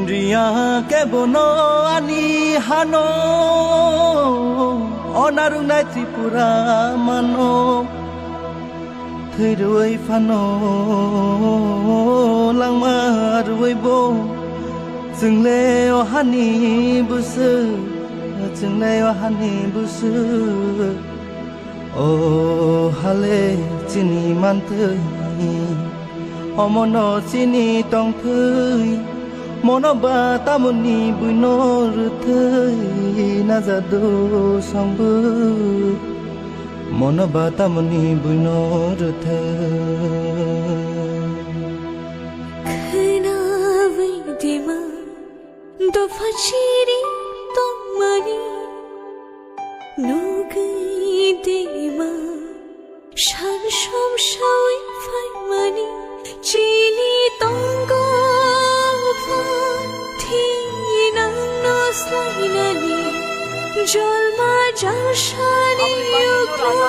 রিয়া কে বনো আনি হানো অনারু নাই ত্রিপুরা মানো থৈরই ফানো লাংমারুইবো जोंले अहानि बुसु जोंले अहानि बुसु ओ हाले चिनि मानथै अमन चिनि तंथै मनबा तामुनि बुइनर थै नाजादो संबो मनबा तामुनि बुइनर थै Dofachiri tomani nugi dema shan shom shawi faimani chini tongo fa thina no slainani jolma jalshani ukro